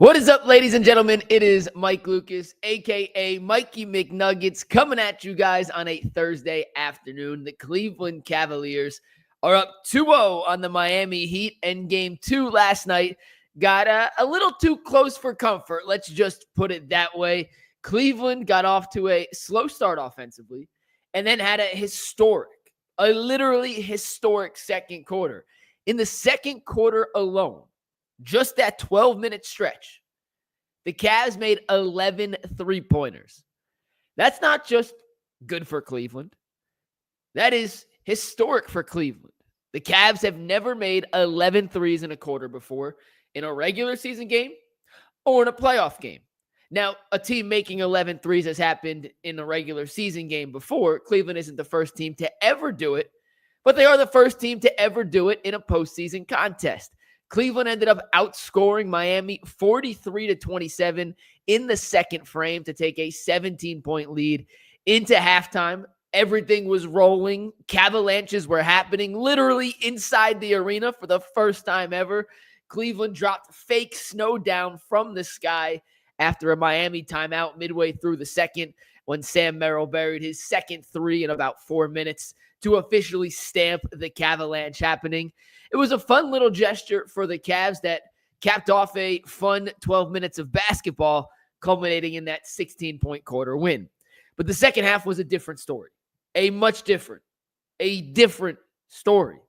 What is up, ladies and gentlemen? It is Mike Lucas, a.k.a. Mikey McNuggets, coming at you guys on a Thursday afternoon. The Cleveland Cavaliers are up 2-0 on the Miami Heat, and Game 2 last night got a little too close for comfort. Let's just put it that way. Cleveland got off to a slow start offensively and then had a literally historic second quarter. In the second quarter alone, just that 12-minute stretch, the Cavs made 11 three-pointers. That's not just good for Cleveland. That is historic for Cleveland. The Cavs have never made 11 threes in a quarter before in a regular season game or in a playoff game. Now, a team making 11 threes has happened in a regular season game before. Cleveland isn't the first team to ever do it, but they are the first team to ever do it in a postseason contest. Cleveland ended up outscoring Miami 43-27 in the second frame to take a 17-point lead into halftime. Everything was rolling. Cavalanches were happening literally inside the arena for the first time ever. Cleveland dropped fake snow down from the sky after a Miami timeout midway through the second when Sam Merrill buried his second three in about 4 minutes to officially stamp the Cavalanche happening. It was a fun little gesture for the Cavs that capped off a fun 12 minutes of basketball, culminating in that 16-point quarter win. But the second half was a different story, a different story.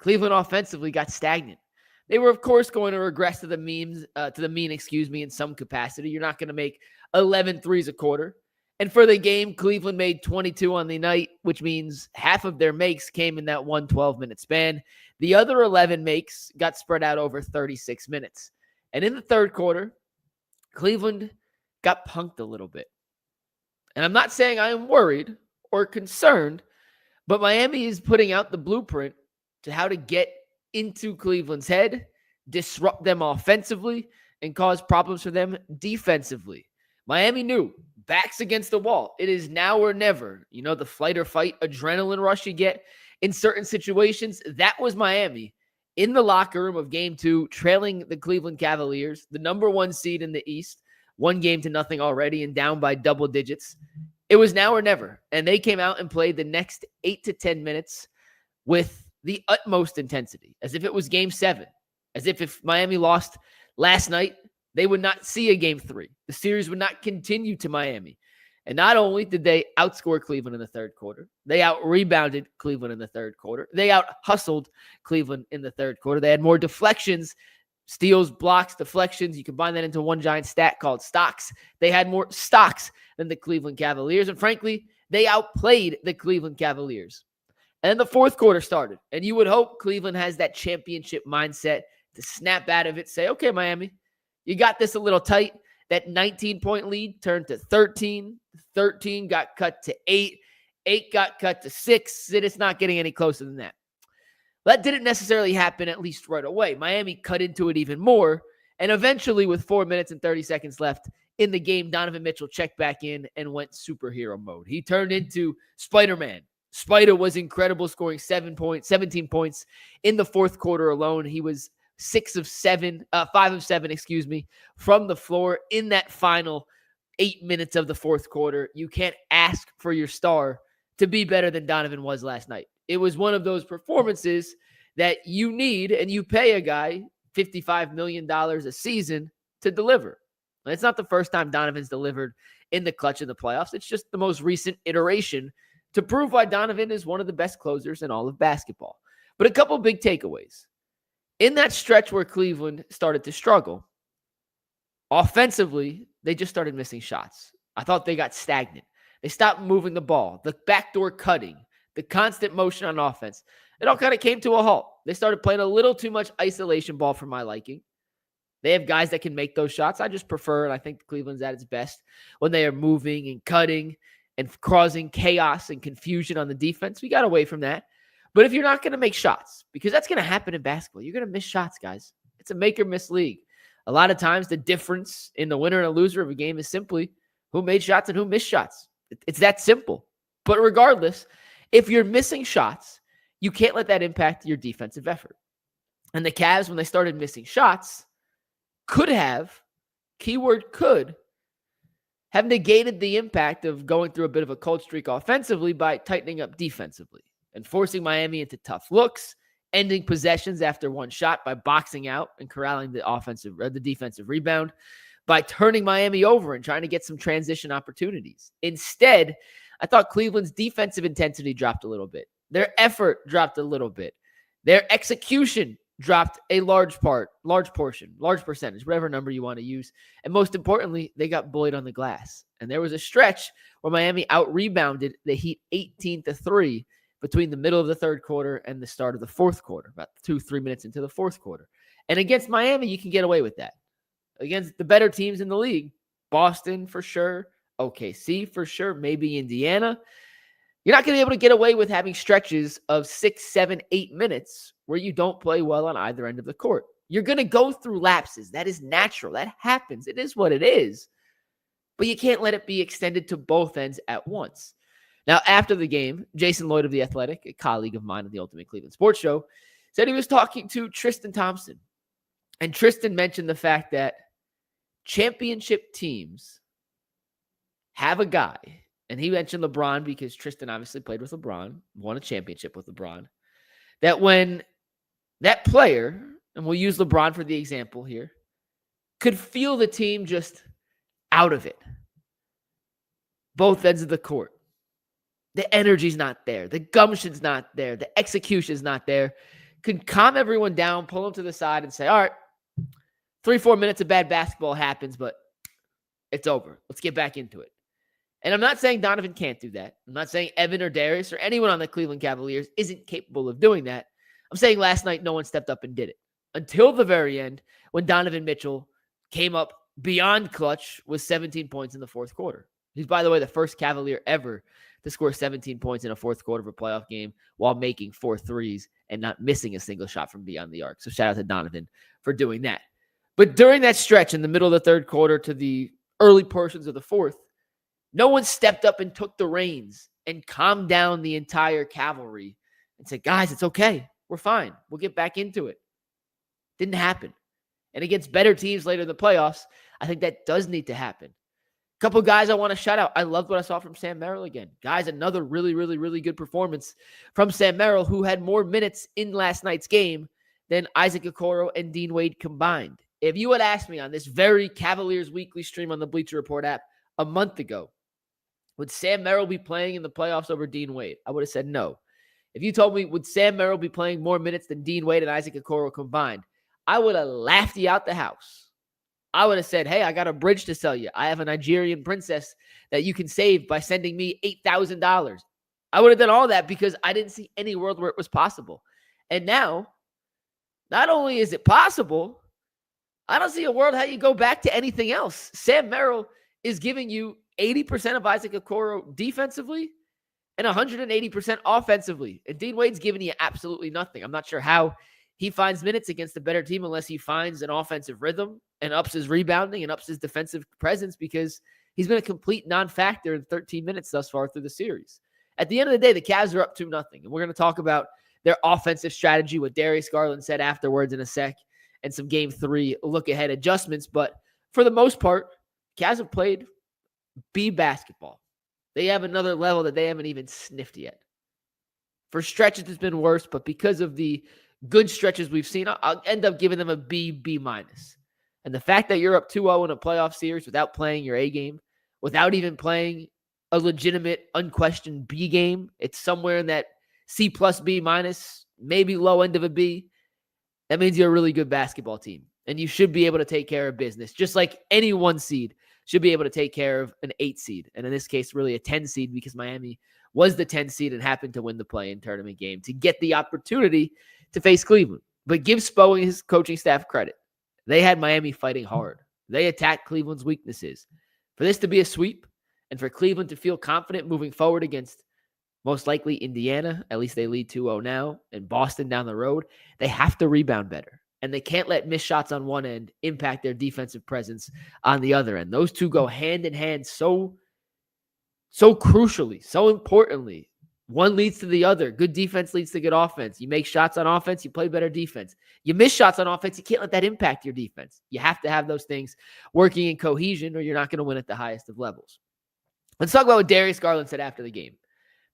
Cleveland offensively got stagnant. They were, of course, going to regress to the mean, in some capacity. You're not going to make 11 threes a quarter. And for the game, Cleveland made 22 on the night, which means half of their makes came in that 1 12-minute span. The other 11 makes got spread out over 36 minutes. And in the third quarter, Cleveland got punked a little bit. And I'm not saying I am worried or concerned, but Miami is putting out the blueprint to how to get into Cleveland's head, disrupt them offensively, and cause problems for them defensively. Miami knew, backs against the wall. It is now or never. You know, the flight or fight adrenaline rush you get in certain situations. That was Miami in the locker room of Game 2, trailing the Cleveland Cavaliers, the number 1 seed in the East, 1-0 already and down by double digits. It was now or never. And they came out and played the next 8 to 10 minutes with the utmost intensity, as if it was Game 7, as if Miami lost last night, they would not see a Game 3. The series would not continue to Miami. And not only did they outscore Cleveland in the third quarter, they out-rebounded Cleveland in the third quarter. They out-hustled Cleveland in the third quarter. They had more deflections, steals, blocks, deflections. You combine that into one giant stat called stocks. They had more stocks than the Cleveland Cavaliers. And frankly, they outplayed the Cleveland Cavaliers. And then the fourth quarter started. And you would hope Cleveland has that championship mindset to snap out of it, say, okay, Miami, you got this a little tight. That 19-point lead turned to 13. 13 got cut to 8. 8 got cut to 6. It's not getting any closer than that. That didn't necessarily happen, at least right away. Miami cut into it even more. And eventually, with 4 minutes and 30 seconds left in the game, Donovan Mitchell checked back in and went superhero mode. He turned into Spider-Man. Spider was incredible, scoring 17 points in the fourth quarter alone. He was 5 of 7, from the floor in that final 8 minutes of the fourth quarter. You can't ask for your star to be better than Donovan was last night. It was one of those performances that you need, and you pay a guy $55 million a season to deliver. And it's not the first time Donovan's delivered in the clutch in the playoffs. It's just the most recent iteration to prove why Donovan is one of the best closers in all of basketball. But a couple big takeaways. In that stretch where Cleveland started to struggle, offensively, they just started missing shots. I thought they got stagnant. They stopped moving the ball, the backdoor cutting, the constant motion on offense. It all kind of came to a halt. They started playing a little too much isolation ball for my liking. They have guys that can make those shots. I just prefer, and I think Cleveland's at its best when they are moving and cutting and causing chaos and confusion on the defense. We got away from that. But if you're not going to make shots, because that's going to happen in basketball, you're going to miss shots, guys. It's a make or miss league. A lot of times the difference in the winner and a loser of a game is simply who made shots and who missed shots. It's that simple. But regardless, if you're missing shots, you can't let that impact your defensive effort. And the Cavs, when they started missing shots, could have keyword could, have negated the impact of going through a bit of a cold streak offensively by tightening up defensively and forcing Miami into tough looks, ending possessions after one shot by boxing out and corralling the defensive rebound, by turning Miami over and trying to get some transition opportunities. Instead, I thought Cleveland's defensive intensity dropped a little bit. Their effort dropped a little bit. Their execution dropped a large percentage, whatever number you want to use. And most importantly, they got bullied on the glass. And there was a stretch where Miami out-rebounded the Heat 18-3 between the middle of the third quarter and the start of the fourth quarter, about 2-3 minutes into the fourth quarter. And against Miami, you can get away with that. Against the better teams in the league, Boston for sure, OKC for sure, maybe Indiana, you're not going to be able to get away with having stretches of 6, 7, 8 minutes where you don't play well on either end of the court. You're going to go through lapses. That is natural. That happens. It is what it is. But you can't let it be extended to both ends at once. Now, after the game, Jason Lloyd of The Athletic, a colleague of mine at the Ultimate Cleveland Sports Show, said he was talking to Tristan Thompson. And Tristan mentioned the fact that championship teams have a guy, and he mentioned LeBron because Tristan obviously played with LeBron, won a championship with LeBron, that when that player, and we'll use LeBron for the example here, could feel the team just out of it, both ends of the court. The energy's not there. The gumption's not there. The execution's not there. Could calm everyone down, pull them to the side and say, all right, 3-4 minutes of bad basketball happens, but it's over. Let's get back into it. And I'm not saying Donovan can't do that. I'm not saying Evan or Darius or anyone on the Cleveland Cavaliers isn't capable of doing that. I'm saying last night no one stepped up and did it. Until the very end when Donovan Mitchell came up beyond clutch with 17 points in the fourth quarter. He's, by the way, the first Cavalier ever to score 17 points in a fourth quarter of a playoff game while making 4 threes and not missing a single shot from beyond the arc. So shout out to Donovan for doing that. But during that stretch in the middle of the third quarter to the early portions of the fourth, no one stepped up and took the reins and calmed down the entire cavalry and said, guys, it's okay. We're fine. We'll get back into it. Didn't happen. And against better teams later in the playoffs, I think that does need to happen. A couple of guys I want to shout out. I loved what I saw from Sam Merrill again. Guys, another really, really, really good performance from Sam Merrill, who had more minutes in last night's game than Isaac Okoro and Dean Wade combined. If you had asked me on this very Cavaliers weekly stream on the Bleacher Report app a month ago, would Sam Merrill be playing in the playoffs over Dean Wade? I would have said no. If you told me, would Sam Merrill be playing more minutes than Dean Wade and Isaac Okoro combined, I would have laughed you out the house. I would have said, hey, I got a bridge to sell you. I have a Nigerian princess that you can save by sending me $8,000. I would have done all that because I didn't see any world where it was possible. And now, not only is it possible, I don't see a world how you go back to anything else. Sam Merrill is giving you 80% of Isaac Okoro defensively and 180% offensively. And Dean Wade's giving you absolutely nothing. I'm not sure how he finds minutes against a better team unless he finds an offensive rhythm and ups his rebounding and ups his defensive presence, because he's been a complete non-factor in 13 minutes thus far through the series. At the end of the day, the Cavs are up 2-0. And we're going to talk about their offensive strategy, what Darius Garland said afterwards in a sec, and some game 3 look-ahead adjustments. But for the most part, Cavs have played B basketball. They have another level that they haven't even sniffed yet. For stretches, it's been worse, but because of the good stretches we've seen, I'll end up giving them a B minus. And the fact that you're up 2-0 in a playoff series without playing your A game, without even playing a legitimate, unquestioned B game, it's somewhere in that C plus B minus, maybe low end of a B. That means you're a really good basketball team. And you should be able to take care of business, just like any 1 seed should be able to take care of an 8 seed. And in this case, really a 10 seed, because Miami was the 10 seed and happened to win the play-in tournament game to get the opportunity to face Cleveland. But give Spo and his coaching staff credit. They had Miami fighting hard. They attacked Cleveland's weaknesses. For this to be a sweep and for Cleveland to feel confident moving forward against most likely Indiana, at least they lead 2-0 now, and Boston down the road, they have to rebound better. And they can't let missed shots on one end impact their defensive presence on the other end. Those two go hand in hand so crucially, so importantly. One leads to the other. Good defense leads to good offense. You make shots on offense, you play better defense. You miss shots on offense, you can't let that impact your defense. You have to have those things working in cohesion or you're not going to win at the highest of levels. Let's talk about what Darius Garland said after the game,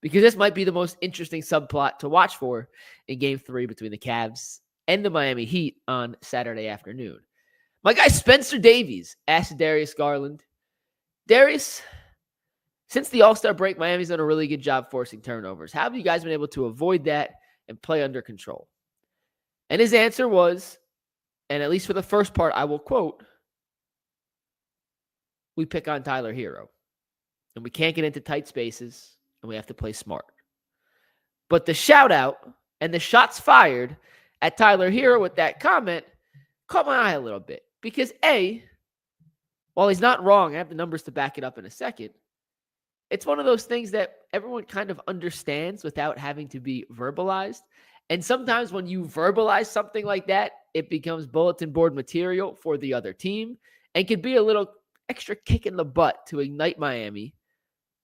because this might be the most interesting subplot to watch for in Game 3 between the Cavs and the Miami Heat on Saturday afternoon. My guy Spencer Davies asked Darius Garland, Darius, since the All-Star break, Miami's done a really good job forcing turnovers. How have you guys been able to avoid that and play under control? And his answer was, and at least for the first part, I will quote, we pick on Tyler Herro. And we can't get into tight spaces, and we have to play smart. But the shout out and the shots fired at Tyler Herro with that comment caught my eye a little bit. Because A, while he's not wrong, I have the numbers to back it up in a second, it's one of those things that everyone kind of understands without having to be verbalized. And sometimes when you verbalize something like that, it becomes bulletin board material for the other team and could be a little extra kick in the butt to ignite Miami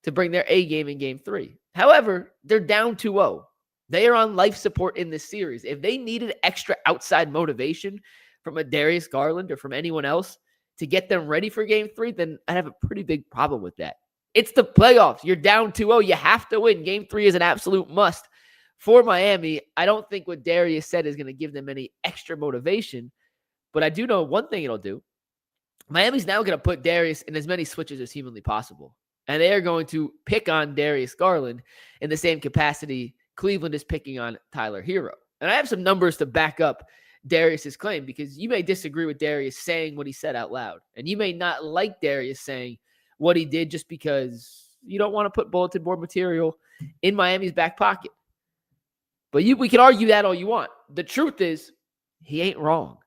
to bring their A game in Game 3. However, they're down 2-0. They are on life support in this series. If they needed extra outside motivation from a Darius Garland or from anyone else to get them ready for Game 3, then I'd have a pretty big problem with that. It's the playoffs. You're down 2-0. You have to win. Game 3 is an absolute must for Miami. I don't think what Darius said is going to give them any extra motivation, but I do know one thing it'll do. Miami's now going to put Darius in as many switches as humanly possible, and they are going to pick on Darius Garland in the same capacity Cleveland is picking on Tyler Herro. And I have some numbers to back up Darius's claim, because you may disagree with Darius saying what he said out loud, and you may not like Darius saying what he did just because you don't want to put bulletin board material in Miami's back pocket. But we can argue that all you want. The truth is, he ain't wrong.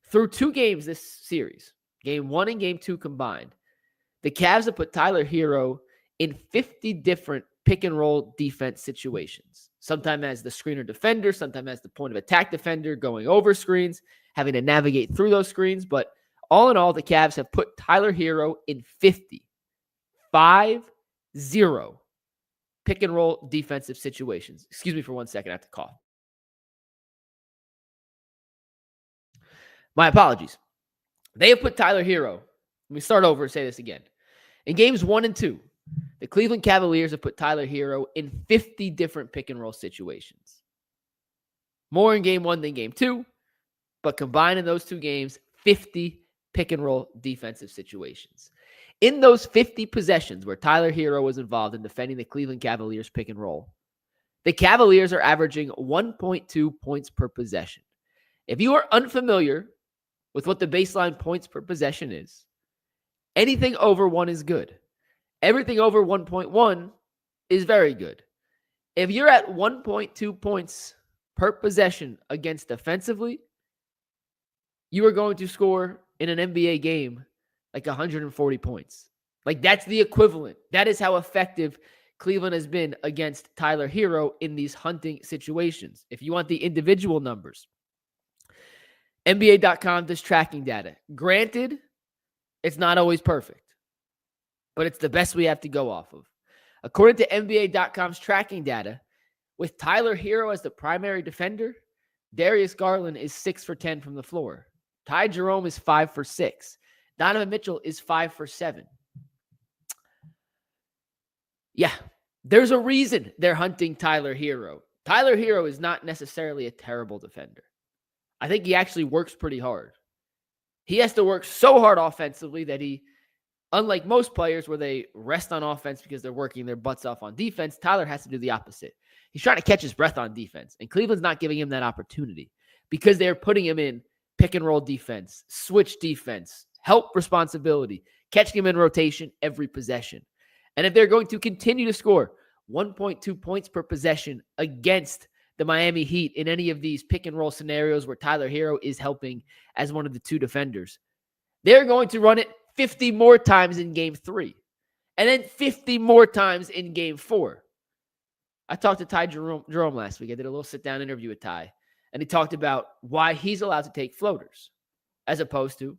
Through 2 games this series, Game 1 and Game 2 combined, the Cavs have put Tyler Herro in 50 different pick-and-roll defense situations. Sometimes as the screener defender, sometimes as the point of attack defender, going over screens, having to navigate through those screens. But all in all, the Cavs have put Tyler Herro in 50 pick-and-roll defensive situations. Excuse me for 1 second. I have to cough. My apologies. They have put Tyler Herro. Let me start over and say this again. In Games 1 and 2, the Cleveland Cavaliers have put Tyler Herro in 50 different pick-and-roll situations. More in Game 1 than Game 2, but combined in those 2 games, 50 pick-and-roll defensive situations. In those 50 possessions where Tyler Herro was involved in defending the Cleveland Cavaliers pick and roll, the Cavaliers are averaging 1.2 points per possession. If you are unfamiliar with what the baseline points per possession is, anything over 1 is good. Everything over 1.1 is very good. If you're at 1.2 points per possession against defensively, you are going to score in an NBA game like 140 points. Like, that's the equivalent. That is how effective Cleveland has been against Tyler Herro in these hunting situations. If you want the individual numbers, NBA.com does tracking data. Granted, it's not always perfect, but it's the best we have to go off of. According to NBA.com's tracking data, with Tyler Herro as the primary defender, Darius Garland is 6 for 10 from the floor. Ty Jerome is 5 for 6. Donovan Mitchell is 5 for 7. Yeah, there's a reason they're hunting Tyler Herro. Tyler Herro is not necessarily a terrible defender. I think he actually works pretty hard. He has to work so hard offensively that he, unlike most players where they rest on offense because they're working their butts off on defense, Tyler has to do the opposite. He's trying to catch his breath on defense, and Cleveland's not giving him that opportunity because they're putting him in pick and roll defense, switch defense, help responsibility, catching him in rotation every possession. And if they're going to continue to score 1.2 points per possession against the Miami Heat in any of these pick and roll scenarios where Tyler Herro is helping as one of the 2 defenders, they're going to run it 50 more times in Game 3 and then 50 more times in Game 4. I talked to Ty Jerome last week. I did a little sit-down interview with Ty, and he talked about why he's allowed to take floaters as opposed to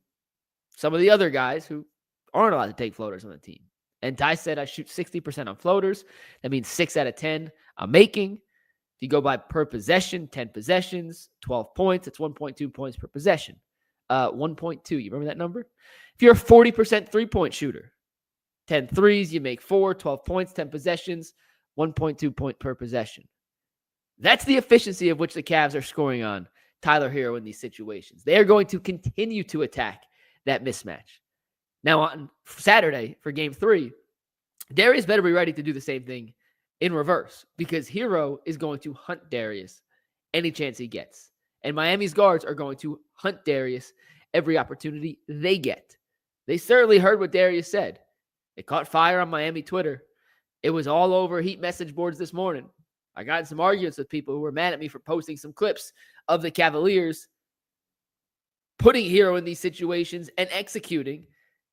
some of the other guys who aren't allowed to take floaters on the team. And Ty said I shoot 60% on floaters. That means 6 out of 10 I'm making. If you go by per possession, 10 possessions, 12 points, it's 1.2 points per possession. 1.2, you remember that number? If you're a 40% three-point shooter, 10 threes, you make 4, 12 points, 10 possessions, 1.2 point per possession. That's the efficiency of which the Cavs are scoring on Tyler Herro in these situations. They are going to continue to attack that mismatch. Now, on Saturday for Game 3, Darius better be ready to do the same thing in reverse because Herro is going to hunt Darius any chance he gets. And Miami's guards are going to hunt Darius every opportunity they get. They certainly heard what Darius said. It caught fire on Miami Twitter. It was all over Heat message boards this morning. I got in some arguments with people who were mad at me for posting some clips of the Cavaliers putting Herro in these situations and executing.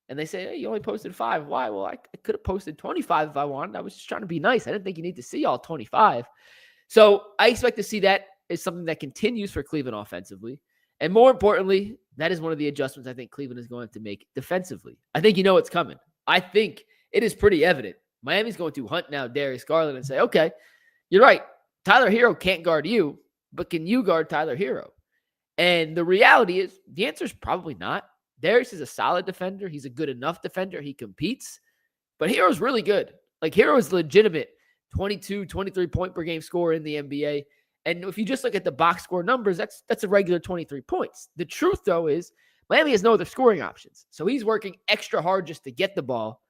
And they say, hey, you only posted 5. Why? Well, I could have posted 25 if I wanted. I was just trying to be nice. I didn't think you need to see all 25. So I expect to see that as something that continues for Cleveland offensively. And more importantly, that is one of the adjustments I think Cleveland is going to make defensively. I think you know what's coming. I think it is pretty evident. Miami's going to hunt now Darius Garland and say, okay, you're right. Tyler Herro can't guard you, but can you guard Tyler Herro? And the reality is the answer is probably not. Darius is a solid defender. He's a good enough defender. He competes. But Herro's really good. Like, Herro is legitimate 22, 23 point per game scorer in the NBA. And if you just look at the box score numbers, that's a regular 23 points. The truth, though, is Miami has no other scoring options. So he's working extra hard just to get the ball,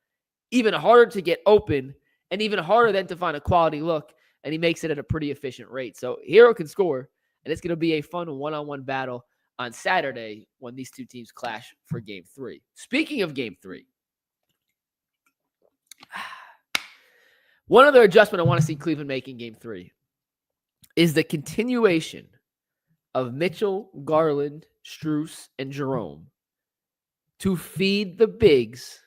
even harder to get open, and even harder then to find a quality look. And he makes it at a pretty efficient rate. So Herro can score, and it's going to be a fun one-on-one battle on Saturday when these two teams clash for Game 3. Speaking of Game 3, one other adjustment I want to see Cleveland make in Game 3 is the continuation of Mitchell, Garland, Strus, and Jerome to feed the bigs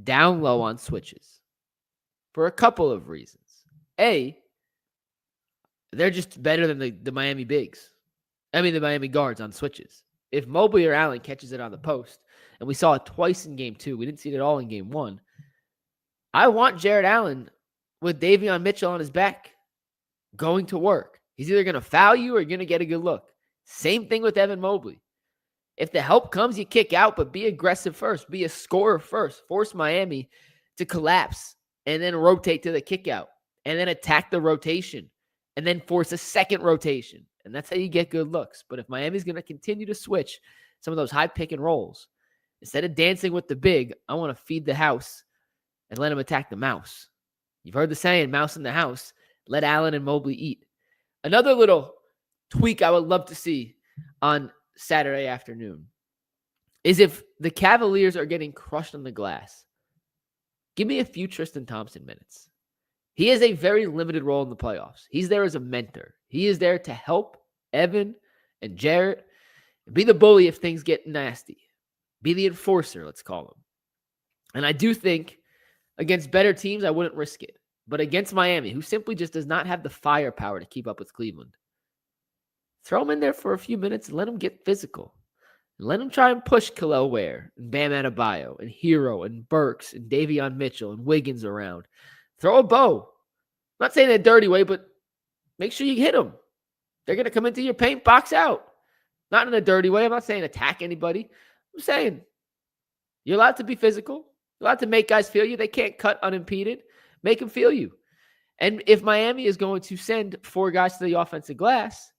down low on switches for a couple of reasons. A, they're just better than the Miami bigs. The Miami guards on switches. If Mobley or Allen catches it on the post, and we saw it twice in Game 2, we didn't see it at all in Game 1, I want Jared Allen with Davion Mitchell on his back going to work. He's either going to foul you or you're going to get a good look. Same thing with Evan Mobley. If the help comes, you kick out, but be aggressive first. Be a scorer first. Force Miami to collapse and then rotate to the kick out and then attack the rotation and then force a second rotation. And that's how you get good looks. But if Miami's going to continue to switch some of those high pick and rolls, instead of dancing with the big, I want to feed the house and let him attack the mouse. You've heard the saying, mouse in the house. Let Allen and Mobley eat. Another little tweak I would love to see on Saturday afternoon is if the Cavaliers are getting crushed on the glass, give me a few Tristan Thompson minutes. He has a very limited role in the playoffs. He's there as a mentor. He is there to help Evan and Jarrett and be the bully if things get nasty. Be the enforcer, let's call him. And I do think against better teams, I wouldn't risk it. But against Miami, who simply just does not have the firepower to keep up with Cleveland, throw him in there for a few minutes and let him get physical. And let him try and push Kel'el Ware and Bam Adebayo and Herro and Burks and Davion Mitchell and Wiggins around. Throw a bow. I'm not saying in a dirty way, but make sure you hit them. They're going to come into your paint, box out. Not in a dirty way. I'm not saying attack anybody. I'm saying you're allowed to be physical. You're allowed to make guys feel you. They can't cut unimpeded. Make them feel you. And if Miami is going to send 4 guys to the offensive glass,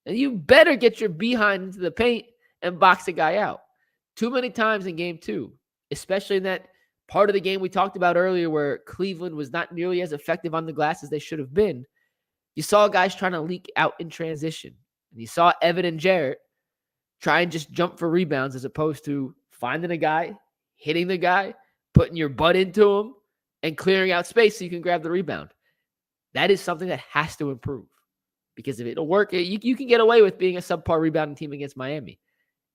then you better get your behind into the paint and box a guy out. Too many times in Game 2, especially in that part of the game we talked about earlier where Cleveland was not nearly as effective on the glass as they should have been, you saw guys trying to leak out in transition. And you saw Evan and Jarrett try and just jump for rebounds as opposed to finding a guy, hitting the guy, putting your butt into him, and clearing out space so you can grab the rebound. That is something that has to improve. Because if it'll work, you can get away with being a subpar rebounding team against Miami.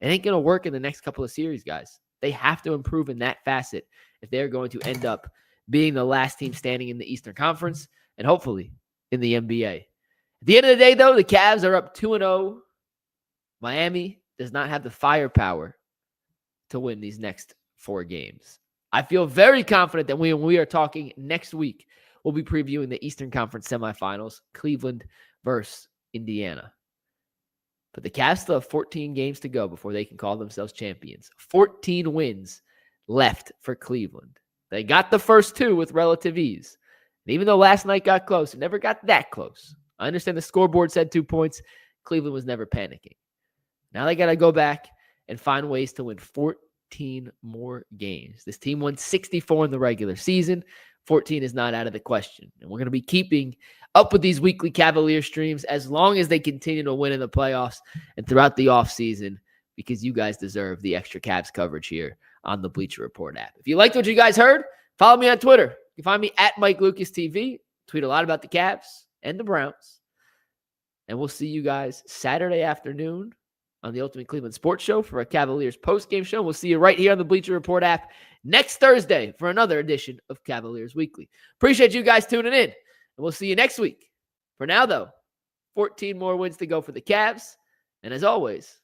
It ain't going to work in the next couple of series, guys. They have to improve in that facet if they're going to end up being the last team standing in the Eastern Conference and hopefully in the NBA. At the end of the day, though, the Cavs are up 2-0. Miami does not have the firepower to win these next 4 games. I feel very confident that when we are talking next week, we'll be previewing the Eastern Conference semifinals, Cleveland versus Indiana. But the Cavs still have 14 games to go before they can call themselves champions. 14 wins left for Cleveland. They got the first 2 with relative ease. And even though last night got close, it never got that close. I understand the scoreboard said 2 points. Cleveland was never panicking. Now they got to go back and find ways to win 14 more games. This team won 64 in the regular season. 14 is not out of the question. And we're going to be keeping up with these weekly Cavalier streams as long as they continue to win in the playoffs and throughout the offseason, because you guys deserve the extra Cavs coverage here on the Bleacher Report app. If you liked what you guys heard, follow me on Twitter. You can find me at Mike Lucas TV. Tweet a lot about the Cavs and the Browns. And we'll see you guys Saturday afternoon on the Ultimate Cleveland Sports Show for a Cavaliers post-game show. We'll see you right here on the Bleacher Report app next Thursday for another edition of Cavaliers Weekly. Appreciate you guys tuning in, and we'll see you next week. For now, though, 14 more wins to go for the Cavs. And as always,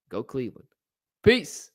go Cleveland. Peace.